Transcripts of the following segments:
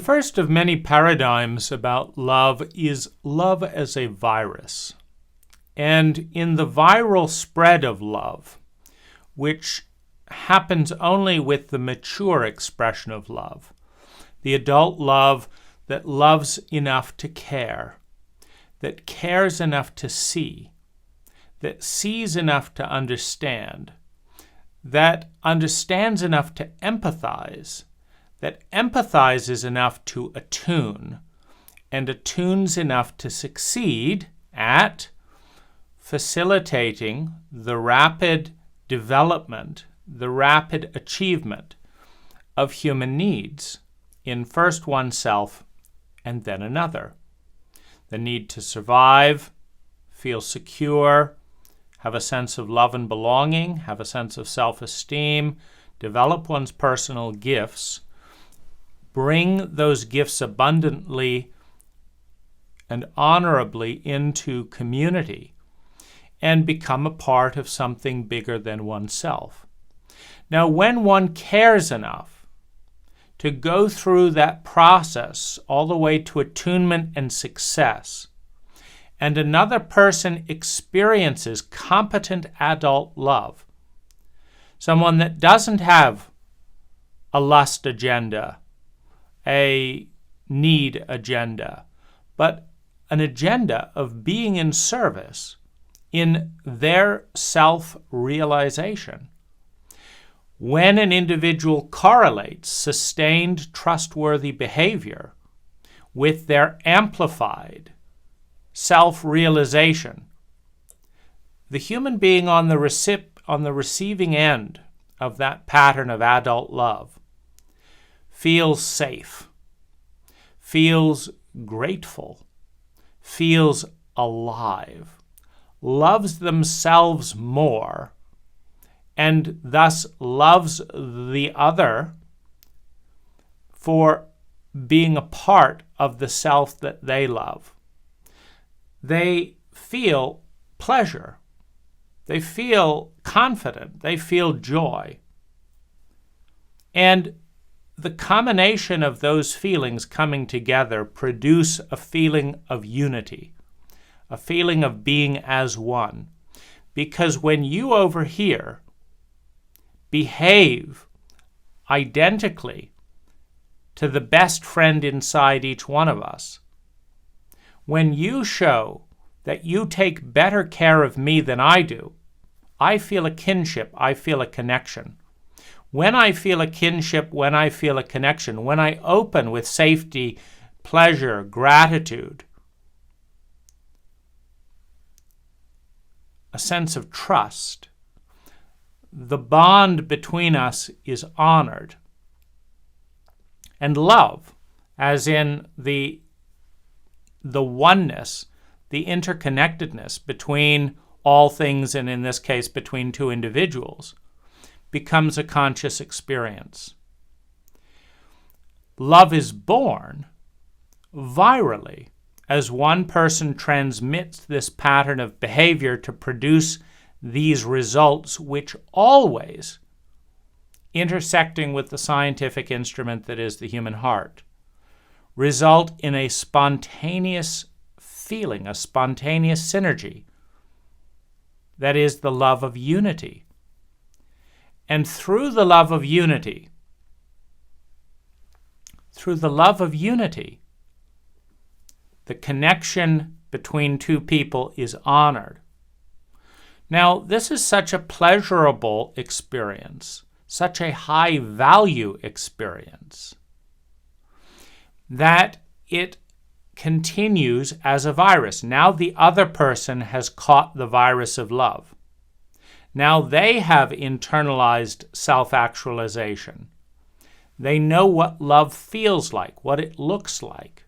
first of many paradigms about love is love as a virus. And in the viral spread of love, which happens only with the mature expression of love, the adult love that loves enough to care, that cares enough to see, that sees enough to understand, that understands enough to empathize, that empathizes enough to attune, and attunes enough to succeed at facilitating the rapid development, the rapid achievement of human needs in first oneself and then another. The need to survive, feel secure, have a sense of love and belonging, have a sense of self-esteem, develop one's personal gifts, bring those gifts abundantly and honorably into community, and become a part of something bigger than oneself. Now, when one cares enough to go through that process all the way to attunement and success, and another person experiences competent adult love, someone that doesn't have a lust agenda, a need agenda, but an agenda of being in service in their self-realization. When an individual correlates sustained, trustworthy behavior with their amplified self-realization, the human being on the receiving end of that pattern of adult love feels safe, feels grateful, feels alive, loves themselves more, and thus loves the other for being a part of the self that they love. They feel pleasure. They feel confident. They feel joy. And the combination of those feelings coming together produce a feeling of unity, a feeling of being as one. Because when you over here behave identically to the best friend inside each one of us, when you show that you take better care of me than I do, I feel a kinship, I feel a connection. When I feel a kinship, when I feel a connection, when I open with safety, pleasure, gratitude, a sense of trust, the bond between us is honored. And love, as in the oneness, the interconnectedness between all things, and in this case between two individuals, becomes a conscious experience. Love is born virally as one person transmits this pattern of behavior to produce these results, which always, intersecting with the scientific instrument that is the human heart, result in a spontaneous feeling, a spontaneous synergy that is the love of unity. And through the love of unity, the connection between two people is honored. Now, this is such a pleasurable experience, such a high-value experience, that it continues as a virus. Now the other person has caught the virus of love. Now they have internalized self-actualization. They know what love feels like, what it looks like,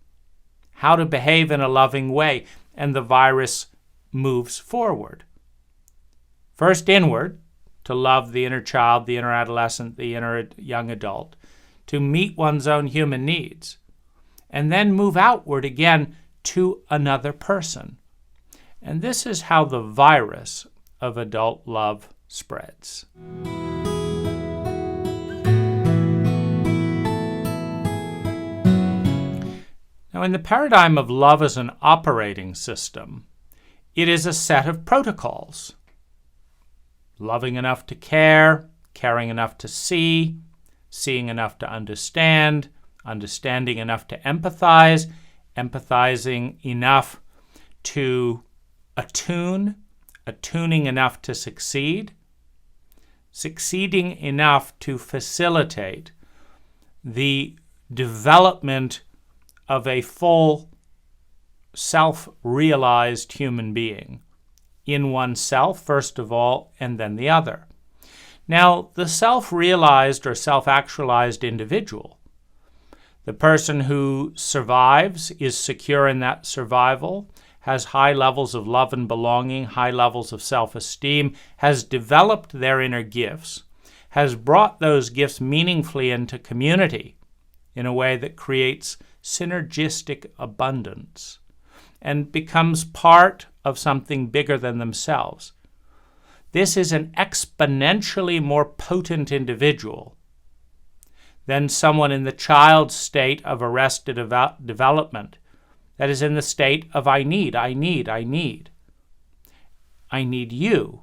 how to behave in a loving way, and the virus moves forward. First inward, to love the inner child, the inner adolescent, the inner young adult, to meet one's own human needs, and then move outward again to another person. And this is how the virus of adult love spreads. Now, in the paradigm of love as an operating system, it is a set of protocols. Loving enough to care, caring enough to see, seeing enough to understand, understanding enough to empathize, empathizing enough to attune, attuning enough to succeed, succeeding enough to facilitate the development of a full self-realized human being in oneself, first of all, and then the other. Now, the self-realized or self-actualized individual, the person who survives, is secure in that survival, has high levels of love and belonging, high levels of self-esteem, has developed their inner gifts, has brought those gifts meaningfully into community in a way that creates synergistic abundance and becomes part of something bigger than themselves. This is an exponentially more potent individual than someone in the child state of arrested development, that is in the state of I need you.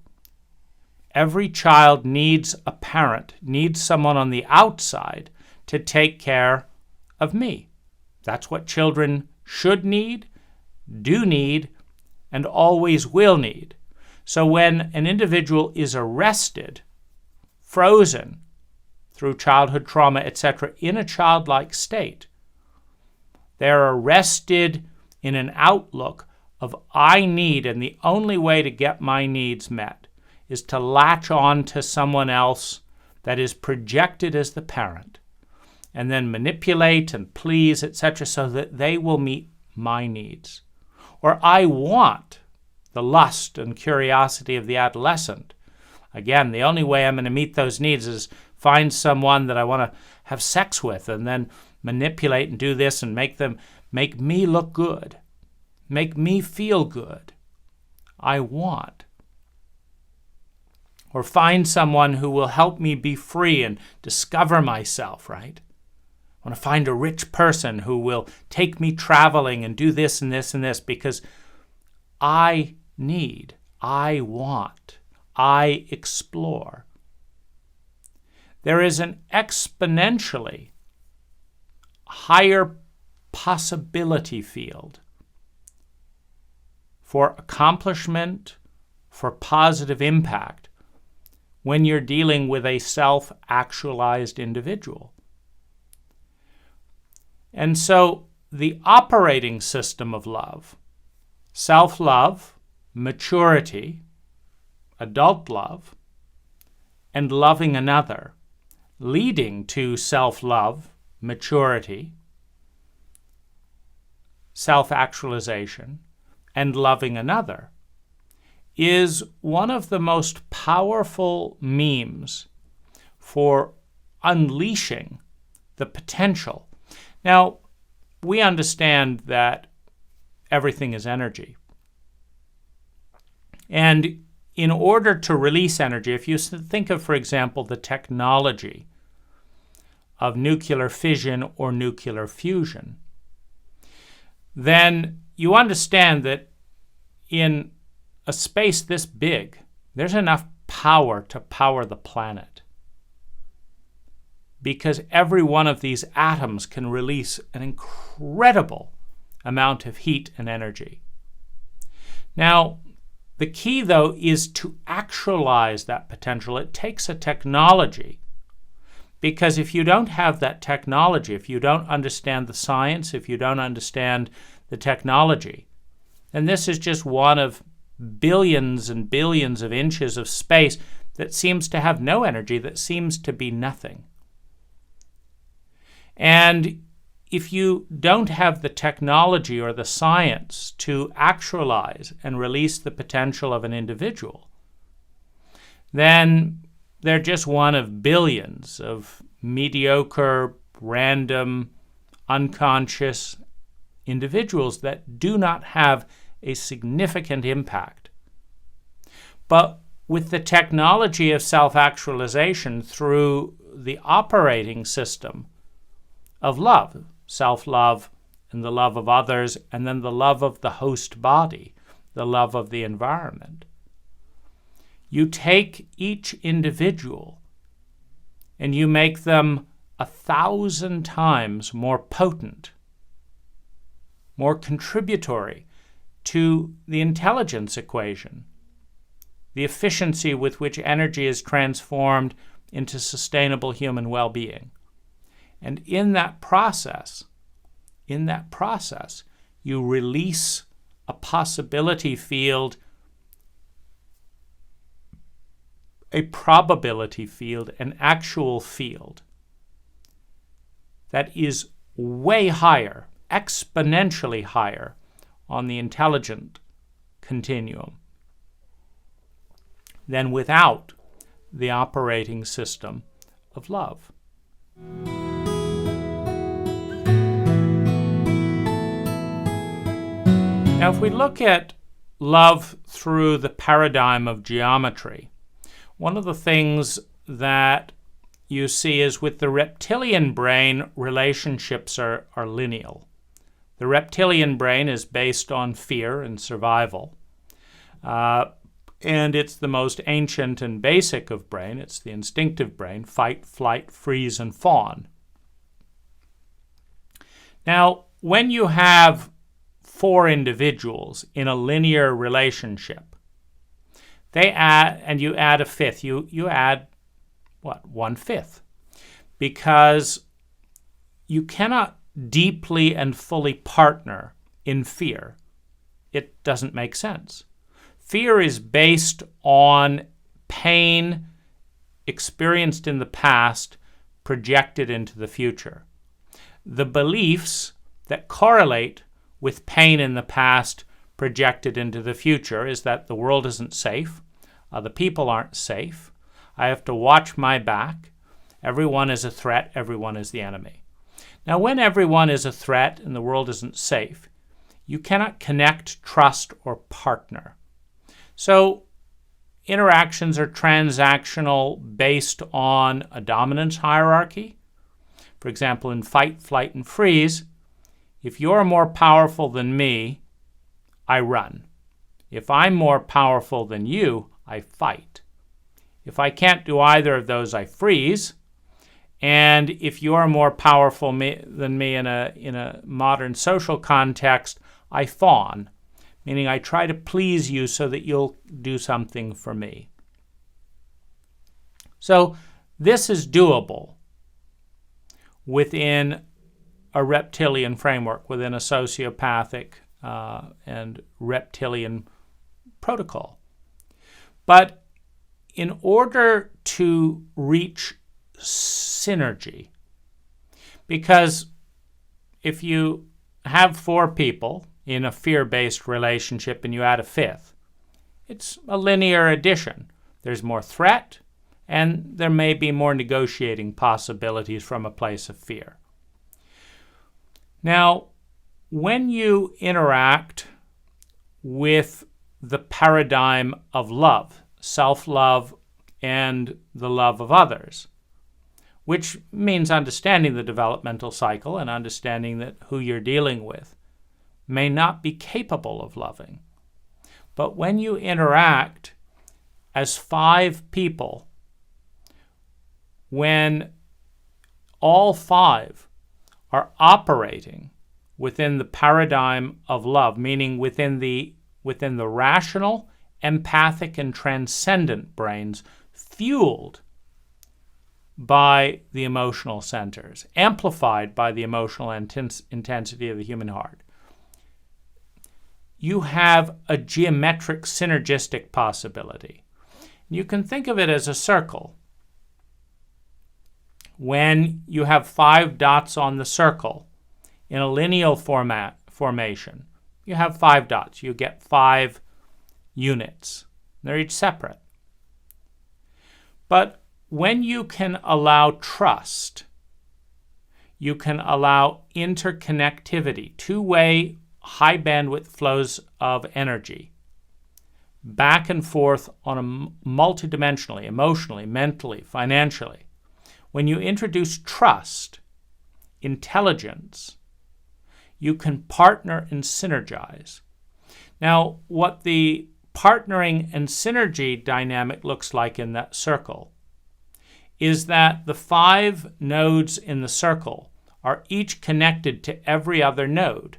Every child needs a parent, needs someone on the outside to take care of me. That's what children should need, do need, and always will need. So when an individual is arrested, frozen through childhood trauma, etc., in a childlike state, they're arrested in an outlook of I need, and the only way to get my needs met is to latch on to someone else that is projected as the parent, and then manipulate and please, etc., so that they will meet my needs. Or I want, the lust and curiosity of the adolescent. Again, the only way I'm going to meet those needs is find someone that I want to have sex with and then manipulate and do this and make me look good, make me feel good. I want. Or find someone who will help me be free and discover myself, right? I want to find a rich person who will take me traveling and do this and this and this because I need, I want, I explore. There is an exponentially higher possibility field for accomplishment, for positive impact, when you're dealing with a self-actualized individual. And so the operating system of love, self-love, maturity, adult love, and loving another, leading to self-love, maturity, self-actualization, and loving another, is one of the most powerful means for unleashing the potential. Now, we understand that everything is energy. And in order to release energy, if you think of, for example, the technology of nuclear fission or nuclear fusion, then you understand that in a space this big, there's enough power to power the planet, because every one of these atoms can release an incredible amount of heat and energy. Now, the key, though, is to actualize that potential. It takes a technology, because if you don't have that technology, if you don't understand the science, if you don't understand the technology, then this is just one of billions and billions of inches of space that seems to have no energy, that seems to be nothing. And if you don't have the technology or the science to actualize and release the potential of an individual, then they're just one of billions of mediocre, random, unconscious individuals that do not have a significant impact. But with the technology of self-actualization through the operating system of love, self-love and the love of others, and then the love of the host body, the love of the environment. You take each individual and you make them 1,000 times more potent, more contributory to the intelligence equation, the efficiency with which energy is transformed into sustainable human well-being. And in that process, you release a possibility field, a probability field, an actual field that is way higher, exponentially higher on the intelligent continuum than without the operating system of love. Now, if we look at love through the paradigm of geometry, one of the things that you see is with the reptilian brain, relationships are lineal. The reptilian brain is based on fear and survival. And it's the most ancient and basic of brain. It's the instinctive brain: fight, flight, freeze, and fawn. Now, when you have 4 individuals in a linear relationship, and you add a fifth, you add, 1/5. Because you cannot deeply and fully partner in fear. It doesn't make sense. Fear is based on pain experienced in the past, projected into the future. The beliefs that correlate with pain in the past projected into the future is that the world isn't safe, the people aren't safe, I have to watch my back, everyone is a threat, everyone is the enemy. Now, when everyone is a threat and the world isn't safe, you cannot connect, trust, or partner. So interactions are transactional based on a dominance hierarchy. For example, in fight, flight, and freeze, if you're more powerful than me, I run. If I'm more powerful than you, I fight. If I can't do either of those, I freeze. And if you're more powerful than me in a modern social context, I fawn, meaning I try to please you so that you'll do something for me. So this is doable within a reptilian framework, within a sociopathic and reptilian protocol. But in order to reach synergy, because if you have 4 people in a fear-based relationship and you add a 5th, it's a linear addition. There's more threat, and there may be more negotiating possibilities from a place of fear. Now, when you interact with the paradigm of love, self-love, and the love of others, which means understanding the developmental cycle and understanding that who you're dealing with may not be capable of loving. But when you interact as 5 people, when all 5 are operating within the paradigm of love, meaning within the rational, empathic, and transcendent brains, fueled by the emotional centers, amplified by the emotional intensity of the human heart, you have a geometric synergistic possibility. You can think of it as a circle. When you have 5 dots on the circle in a lineal formation, you have 5 dots. You get 5 units. They're each separate. But when you can allow trust, you can allow interconnectivity, 2-way high bandwidth flows of energy, back and forth on a multidimensionally, emotionally, mentally, financially. When you introduce trust, intelligence, You can partner and synergize. Now, what the partnering and synergy dynamic looks like in that circle is that the 5 nodes in the circle are each connected to every other node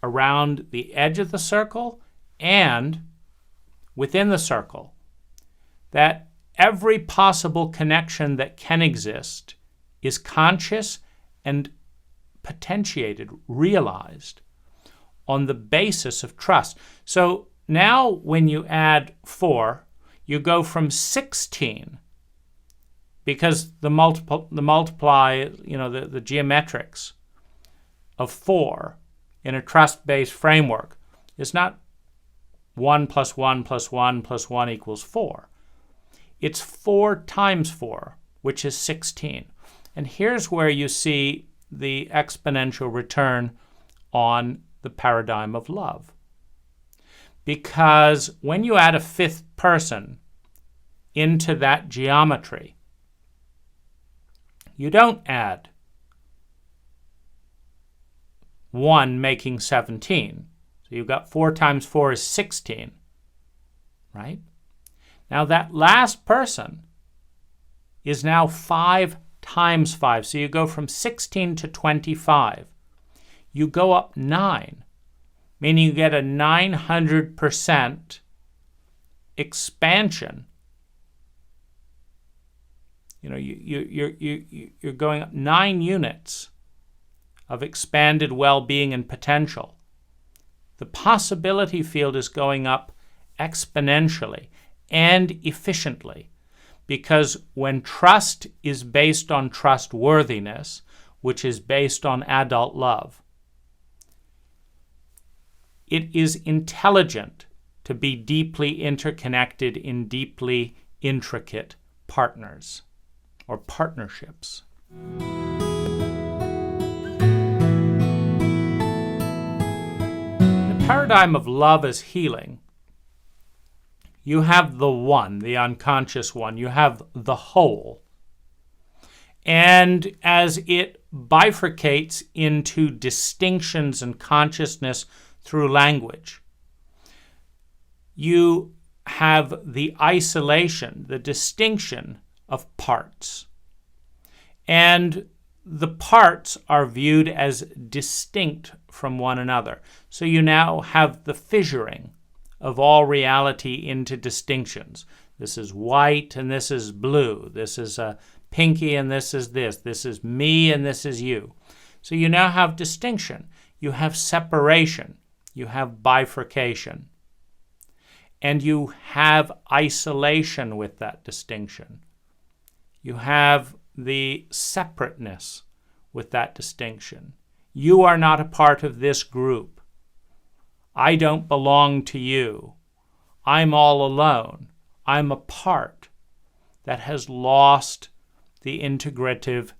around the edge of the circle and within the circle. That every possible connection that can exist is conscious and potentiated, realized on the basis of trust. So now when you add 4, you go from 16, because the multiply, the geometrics of 4 in a trust-based framework is not 1 plus 1 plus 1 plus 1 equals 4. It's 4 times 4, which is 16. And here's where you see the exponential return on the paradigm of love. Because when you add a 5th person into that geometry, you don't add 1 making 17. So you've got 4 times 4 is 16, right? Now that last person is now 5 times 5. So you go from 16 to 25. You go up 9, meaning you get a 900% expansion. You're going up 9 units of expanded well-being and potential. The possibility field is going up exponentially and efficiently, because when trust is based on trustworthiness, which is based on adult love, it is intelligent to be deeply interconnected in deeply intricate partners or partnerships. The paradigm of love as healing, you have the one, the unconscious one. You have the whole. And as it bifurcates into distinctions and consciousness through language, you have the isolation, the distinction of parts. And the parts are viewed as distinct from one another. So you now have the fissuring of all reality into distinctions. This is white and this is blue. This is a pinky and this is this. This is me and this is you. So you now have distinction. You have separation. You have bifurcation. And you have isolation with that distinction. You have the separateness with that distinction. You are not a part of this group. I don't belong to you. I'm all alone. I'm a part that has lost the integrative,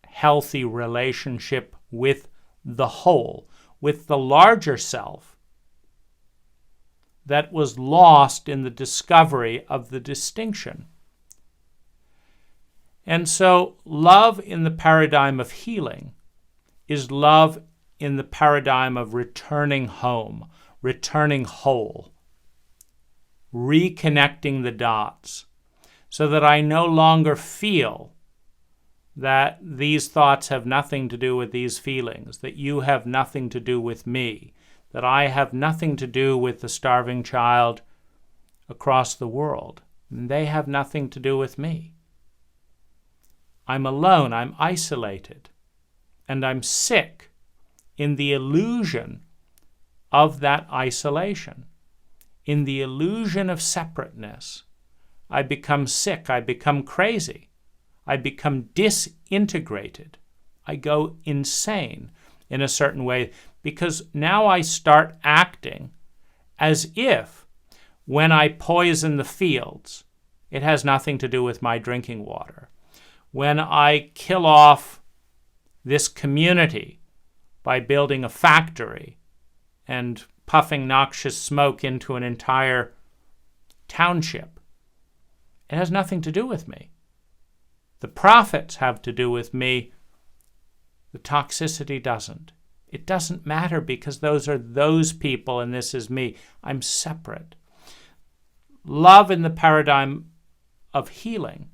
healthy relationship with the whole, with the larger self that was lost in the discovery of the distinction. And so love in the paradigm of healing is love in the paradigm of returning home, returning whole, reconnecting the dots, so that I no longer feel that these thoughts have nothing to do with these feelings, that you have nothing to do with me, that I have nothing to do with the starving child across the world. And they have nothing to do with me. I'm alone, I'm isolated, and I'm sick in the illusion of that isolation, in the illusion of separateness. I become sick, I become crazy, I become disintegrated, I go insane in a certain way, because now I start acting as if when I poison the fields, it has nothing to do with my drinking water. When I kill off this community by building a factory and puffing noxious smoke into an entire township, it has nothing to do with me. The profits have to do with me The toxicity doesn't. It doesn't matter because those are those people and this is me. I'm separate. Love in the paradigm of healing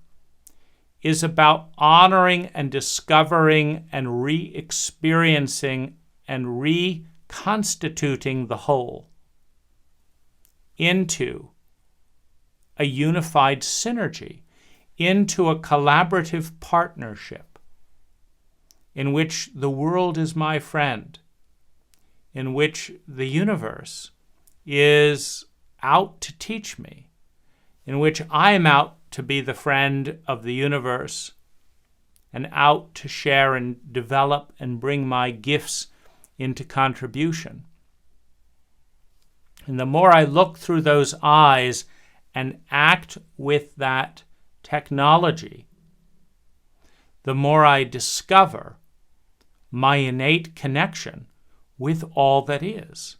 is about honoring and discovering and re-experiencing and reconstituting the whole into a unified synergy, into a collaborative partnership in which the world is my friend, in which the universe is out to teach me, in which I am out to be the friend of the universe and out to share and develop and bring my gifts into contribution. And the more I look through those eyes and act with that technology, the more I discover my innate connection with all that is,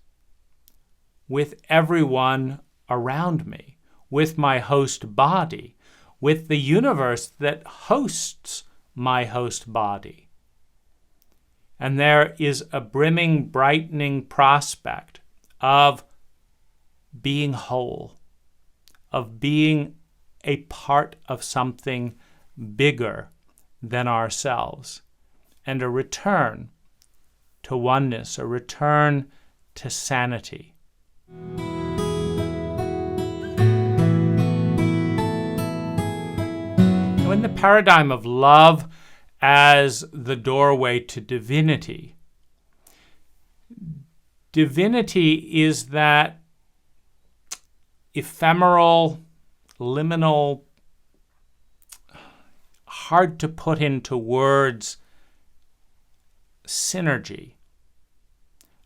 with everyone around me, with my host body, with the universe that hosts my host body. And there is a brimming, brightening prospect of being whole, of being a part of something bigger than ourselves, and a return to oneness, a return to sanity. In the paradigm of love as the doorway to divinity, divinity is that ephemeral, liminal, hard to put into words synergy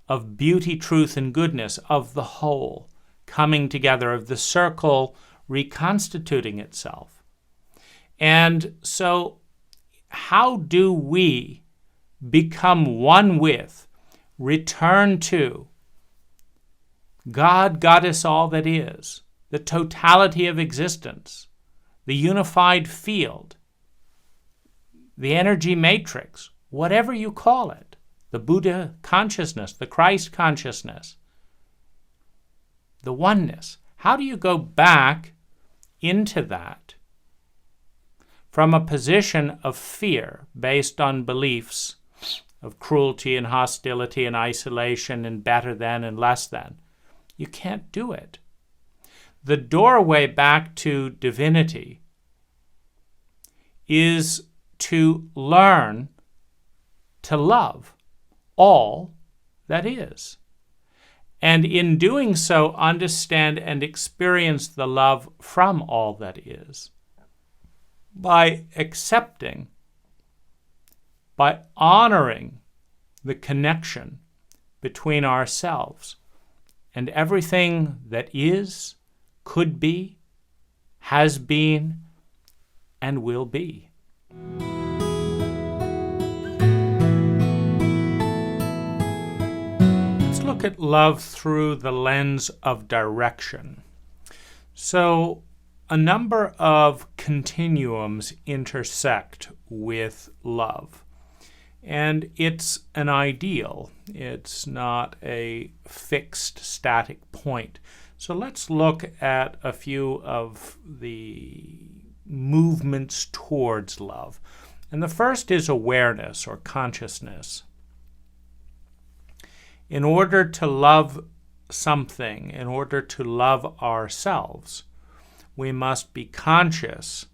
of beauty, truth, and goodness, of the whole coming together, of the circle reconstituting itself. And so how do we become one with, return to God, Goddess, all that is, the totality of existence, the unified field, the energy matrix, whatever you call it, the Buddha consciousness, the Christ consciousness, the oneness? How do you go back into that from a position of fear based on beliefs of cruelty and hostility and isolation and better than and less than? You can't do it. The doorway back to divinity is to learn to love all that is. And in doing so, understand and experience the love from all that is. By accepting, by honoring the connection between ourselves and everything that is, could be, has been, and will be. Let's look at love through the lens of direction. So, a number of continuums intersect with love. And it's an ideal. It's not a fixed, static point. So let's look at a few of the movements towards love. And the first is awareness or consciousness. In order to love something, in order to love ourselves, we must be conscious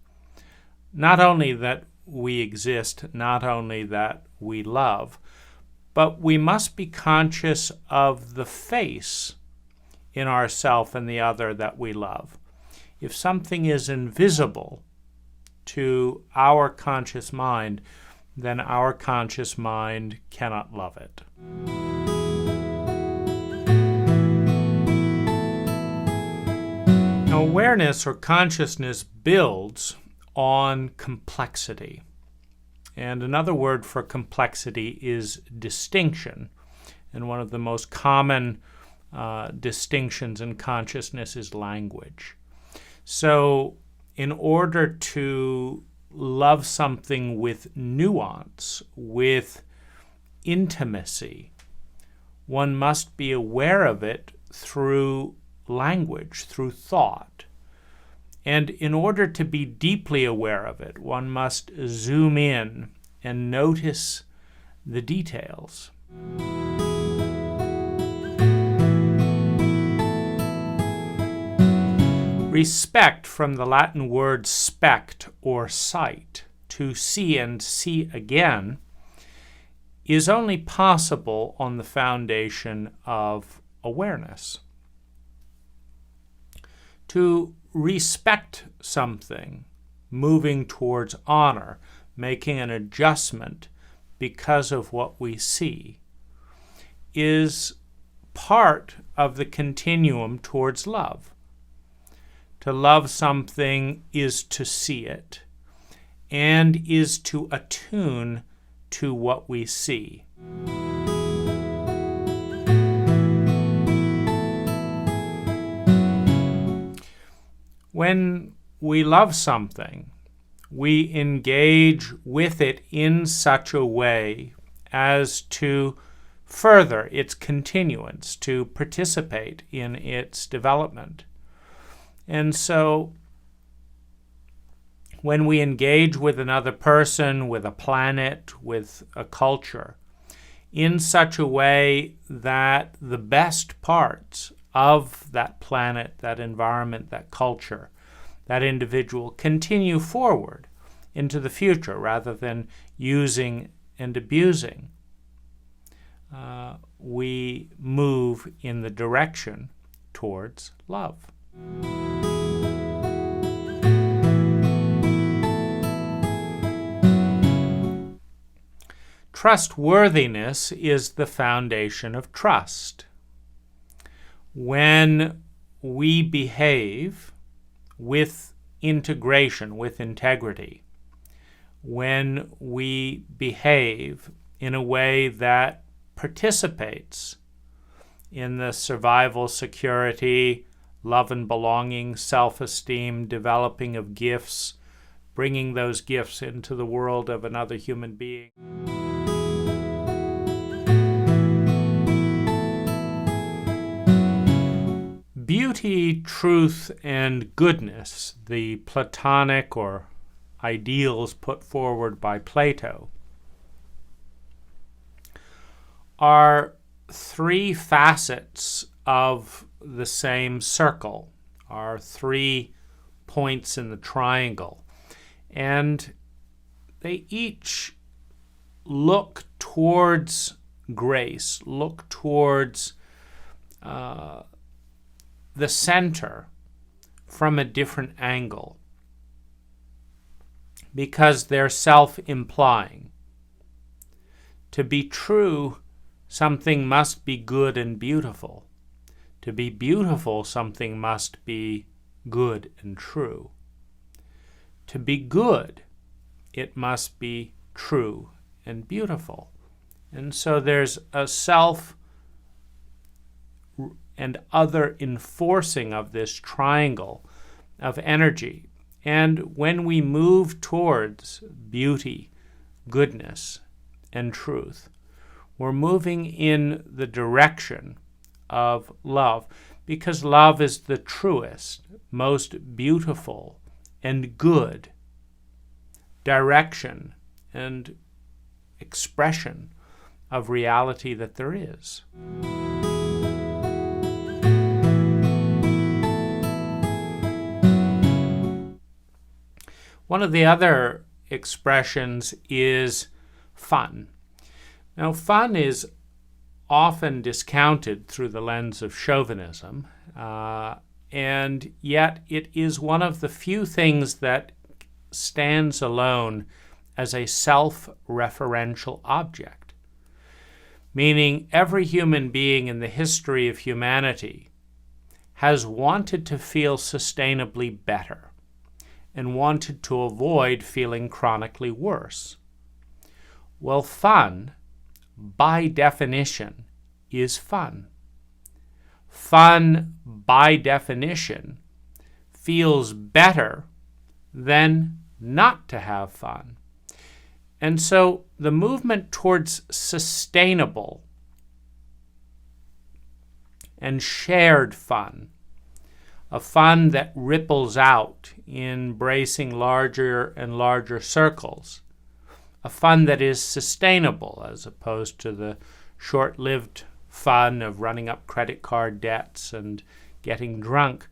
not only that we exist, not only that we love, but we must be conscious of the face in ourself and the other that we love. If something is invisible to our conscious mind, then our conscious mind cannot love it. Now, awareness or consciousness builds on complexity. And another word for complexity is distinction. And one of the most common distinctions in consciousness is language. So in order to love something with nuance, with intimacy, one must be aware of it through language, through thought. And in order to be deeply aware of it, one must zoom in and notice the details. Respect, from the Latin word spect or sight, to see and see again, is only possible on the foundation of awareness. To respect something, moving towards honor, making an adjustment because of what we see, is part of the continuum towards love. To love something is to see it, and is to attune to what we see. When we love something, we engage with it in such a way as to further its continuance, to participate in its development. And so, when we engage with another person, with a planet, with a culture, in such a way that the best parts of that planet, that environment, that culture, that individual continue forward into the future rather than using and abusing, we move in the direction towards love. Trustworthiness is the foundation of trust. When we behave with integration, with integrity, when we behave in a way that participates in the survival, security, love and belonging, self-esteem, developing of gifts, bringing those gifts into the world of another human being. Beauty, truth, and goodness, the Platonic or ideals put forward by Plato, are three facets of the same circle, are 3 points in the triangle, and they each look towards grace, look towards the center from a different angle, because they're self-implying. To be true, something must be good and beautiful. To be beautiful, something must be good and true. To be good, it must be true and beautiful. And so there's a self and other enforcing of this triangle of energy. And when we move towards beauty, goodness, and truth, we're moving in the direction of love, because love is the truest, most beautiful, and good direction and expression of reality that there is. One of the other expressions is fun. Now, fun is often discounted through the lens of chauvinism, and yet it is one of the few things that stands alone as a self-referential object, meaning every human being in the history of humanity has wanted to feel sustainably better and wanted to avoid feeling chronically worse. Well, fun, by definition, is fun. Fun, by definition, feels better than not to have fun. And so the movement towards sustainable and shared fun, a fun that ripples out, embracing larger and larger circles, a fun that is sustainable as opposed to the short-lived fun of running up credit card debts and getting drunk,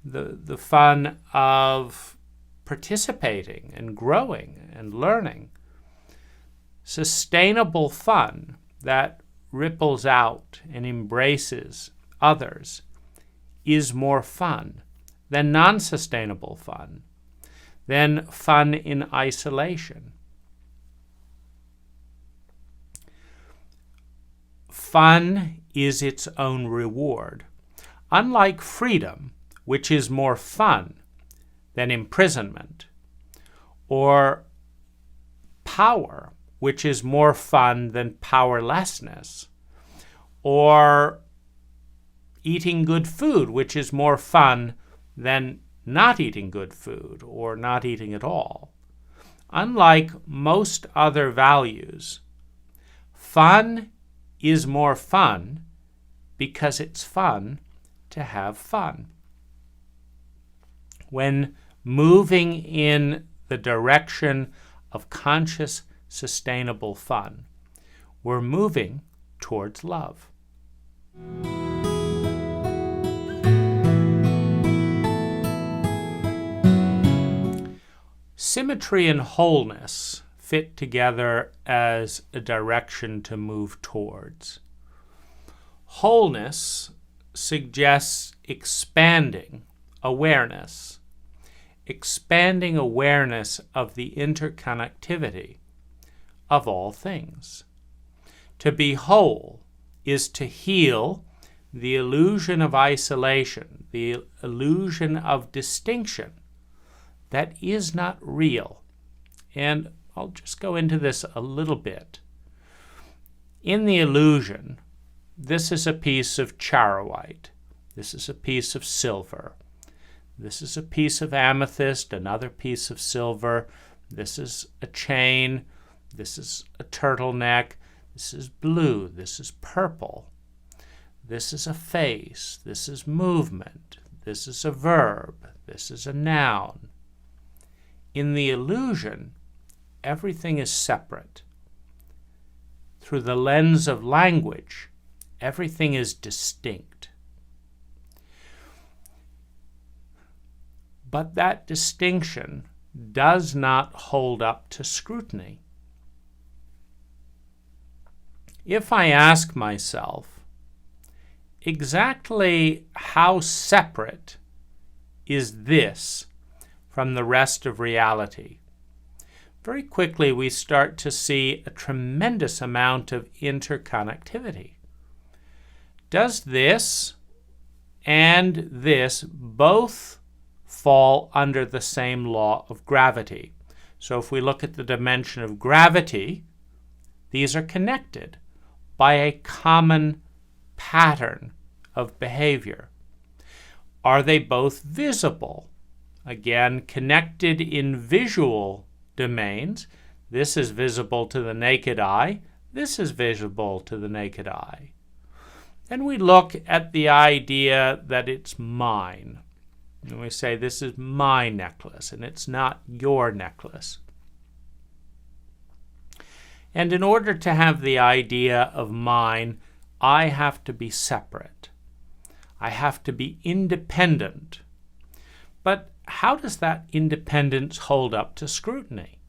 the fun of participating and growing and learning. Sustainable fun that ripples out and embraces others is more fun than non-sustainable fun, than fun in isolation. Fun is its own reward. Unlike freedom, which is more fun than imprisonment, or power, which is more fun than powerlessness, or eating good food, which is more fun than not eating good food or not eating at all. Unlike most other values, fun is more fun because it's fun to have fun. When moving in the direction of conscious, sustainable fun, we're moving towards love. Symmetry and wholeness fit together as a direction to move towards. Wholeness suggests expanding awareness of the interconnectivity of all things. To be whole is to heal the illusion of isolation, the illusion of distinction that is not real. And I'll just go into this a little bit. In the illusion, this is a piece of charoite. This is a piece of silver. This is a piece of amethyst, another piece of silver. This is a chain. This is a turtleneck. This is blue. This is purple. This is a face. This is movement. This is a verb. This is a noun. In the illusion, everything is separate. Through the lens of language, everything is distinct. But that distinction does not hold up to scrutiny. If I ask myself, exactly how separate is this from the rest of reality? Very quickly we start to see a tremendous amount of interconnectivity. Does this and this both fall under the same law of gravity? So if we look at the dimension of gravity, these are connected by a common pattern of behavior. Are they both visible? Again, connected in visual domains. This is visible to the naked eye. This is visible to the naked eye. Then we look at the idea that it's mine. And we say, this is my necklace, and it's not your necklace. And in order to have the idea of mine, I have to be separate. I have to be independent. But how does that independence hold up to scrutiny?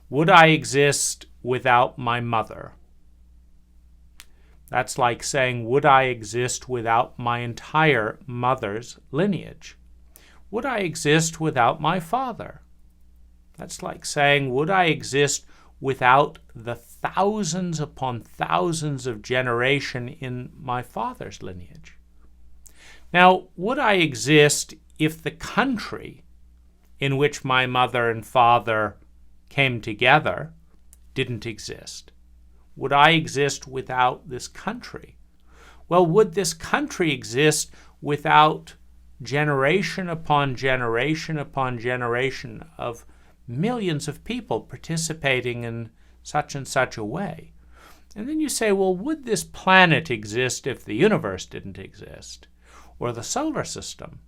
Would I exist without my mother? That's like saying, would I exist without my entire mother's lineage? Would I exist without my father? That's like saying, would I exist without the thousands upon thousands of generation in my father's lineage? Now, would I exist if the country in which my mother and father came together didn't exist? Would I exist without this country? Well, would this country exist without generation upon generation upon generation of millions of people participating in such and such a way. And then you say, well, would this planet exist if the universe didn't exist? Or the solar system?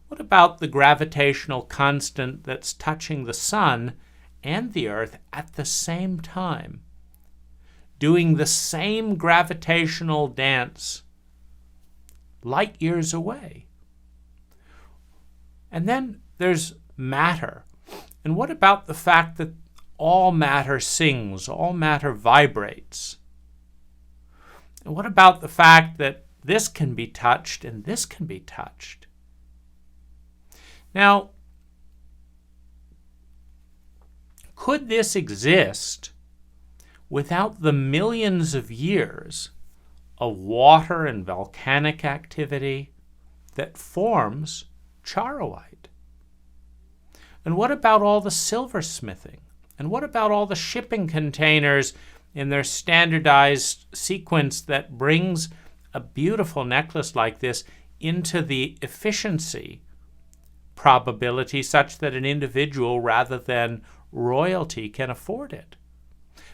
What about the gravitational constant that's touching the sun and the earth at the same time, doing the same gravitational dance light years away? And then there's matter. And what about the fact that all matter sings, all matter vibrates? And what about the fact that this can be touched and this can be touched? Now, could this exist without the millions of years of water and volcanic activity that forms charoite? And what about all the silversmithing? And what about all the shipping containers in their standardized sequence that brings a beautiful necklace like this into the efficiency probability such that an individual rather than royalty can afford it?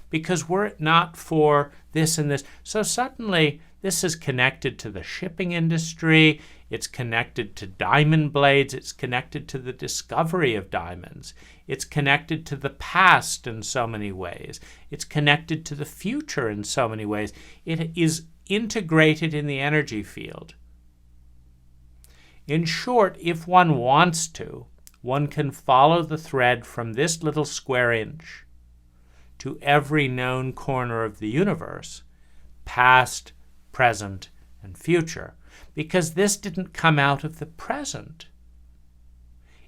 Because were it not for this and this, so suddenly this is connected to the shipping industry, it's connected to diamond blades, it's connected to the discovery of diamonds, it's connected to the past in so many ways, it's connected to the future in so many ways. It is integrated in the energy field. In short, if one wants to, one can follow the thread from this little square inch to every known corner of the universe, past, present, and future, because this didn't come out of the present.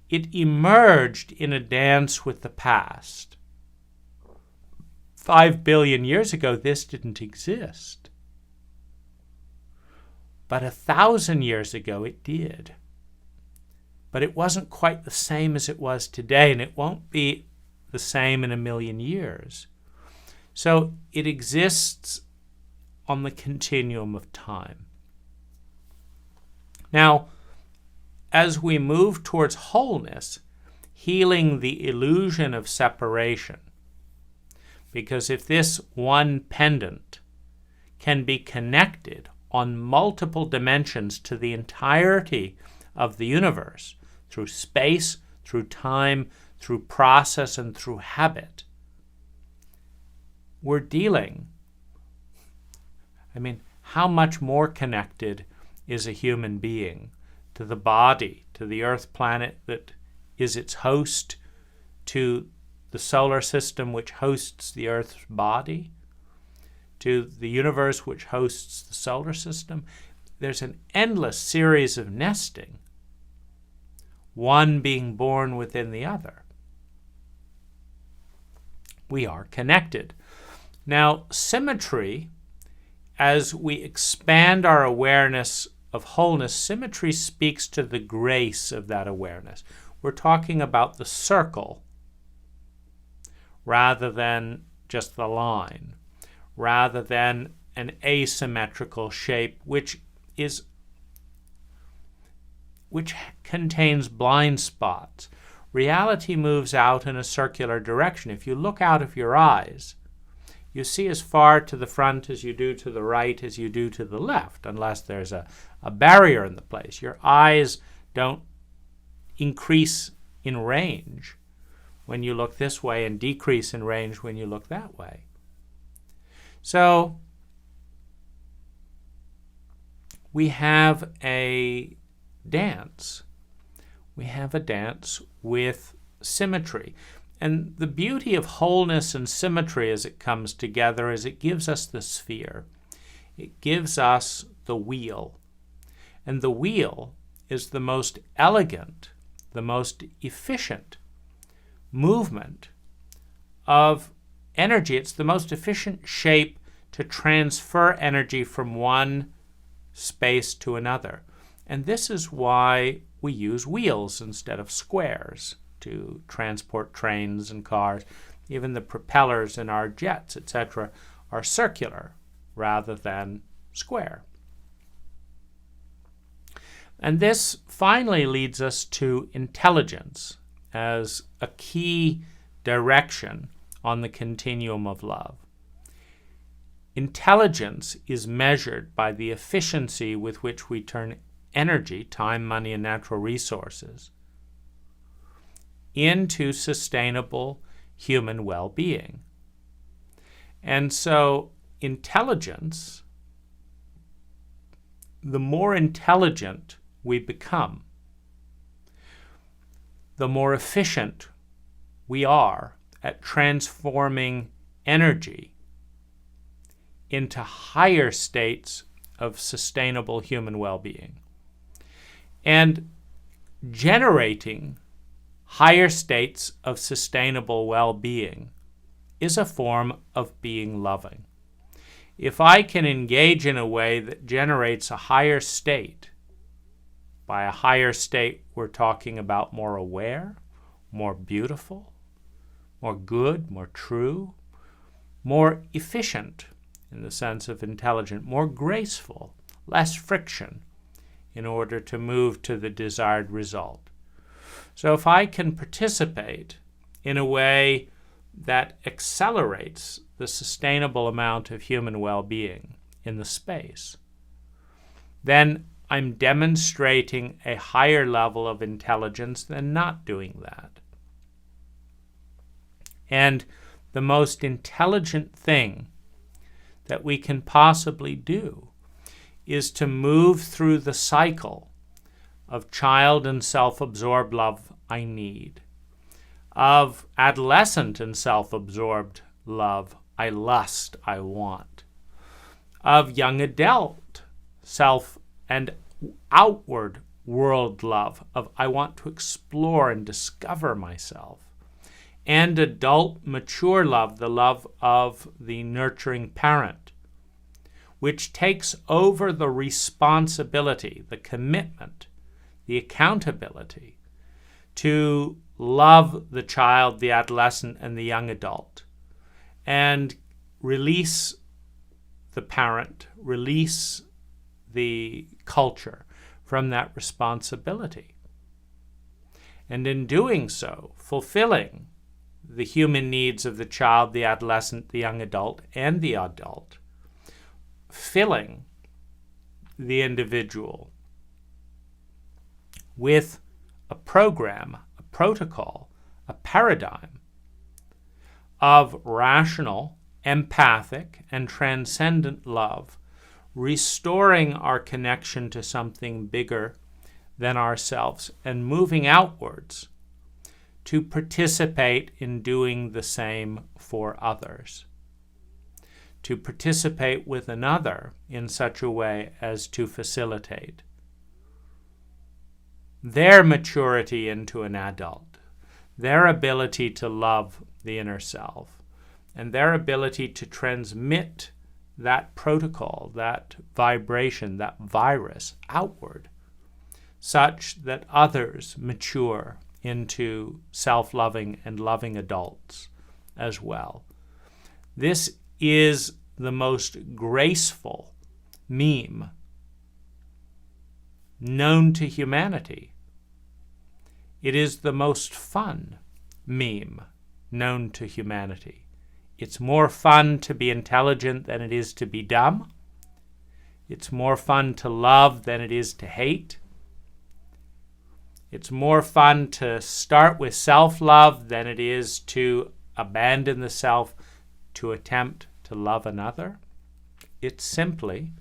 It emerged in a dance with the past. 5 billion years ago, this didn't exist. But 1,000 years ago, it did. But it wasn't quite the same as it was today, and it won't be the same in 1,000,000 years. So it exists on the continuum of time. Now, as we move towards wholeness, healing the illusion of separation, because if this one pendant can be connected on multiple dimensions to the entirety of the universe, through space, through time, through process, and through habit, we're dealing. How much more connected is a human being to the body, to the Earth planet that is its host, to the solar system which hosts the Earth's body, to the universe which hosts the solar system? There's an endless series of nesting, one being born within the other. We are connected. Now, symmetry, as we expand our awareness of wholeness, symmetry speaks to the grace of that awareness. We're talking about the circle rather than just the line, rather than an asymmetrical shape which contains blind spots. Reality moves out in a circular direction. If you look out of your eyes, you see as far to the front as you do to the right as you do to the left, unless there's a barrier in the place. Your eyes don't increase in range when you look this way and decrease in range when you look that way. So we have a dance. We have a dance with symmetry. And the beauty of wholeness and symmetry as it comes together is it gives us the sphere. It gives us the wheel. And the wheel is the most elegant, the most efficient movement of energy. It's the most efficient shape to transfer energy from one space to another. And this is why we use wheels instead of squares to transport trains and cars. Even the propellers in our jets, etc., are circular rather than square. And this finally leads us to intelligence as a key direction on the continuum of love. Intelligence is measured by the efficiency with which we turn energy, time, money, and natural resources into sustainable human well-being. And so intelligence, the more intelligent we become, the more efficient we are at transforming energy into higher states of sustainable human well-being. And generating higher states of sustainable well-being is a form of being loving. If I can engage in a way that generates a higher state, by a higher state we're talking about more aware, more beautiful, more good, more true, more efficient in the sense of intelligent, more graceful, less friction in order to move to the desired result. So if I can participate in a way that accelerates the sustainable amount of human well-being in the space, then I'm demonstrating a higher level of intelligence than not doing that. And the most intelligent thing that we can possibly do is to move through the cycle of child and self-absorbed love, I need, of adolescent and self-absorbed love, I lust, I want, of young adult self and outward world love, of I want to explore and discover myself, and adult mature love, the love of the nurturing parent, which takes over the responsibility, the commitment, the accountability to love the child, the adolescent, and the young adult, and release the parent, release the culture from that responsibility. And in doing so, fulfilling the human needs of the child, the adolescent, the young adult, and the adult, filling the individual with a program, a protocol, a paradigm of rational, empathic, and transcendent love, restoring our connection to something bigger than ourselves and moving outwards to participate in doing the same for others, to participate with another in such a way as to facilitate their maturity into an adult, their ability to love the inner self, and their ability to transmit that protocol, that vibration, that virus outward, such that others mature into self-loving and loving adults as well. This is the most graceful meme known to humanity. It is the most fun meme known to humanity. It's more fun to be intelligent than it is to be dumb. It's more fun to love than it is to hate. It's more fun to start with self-love than it is to abandon the self to attempt to love another. It's simply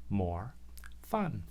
more fun.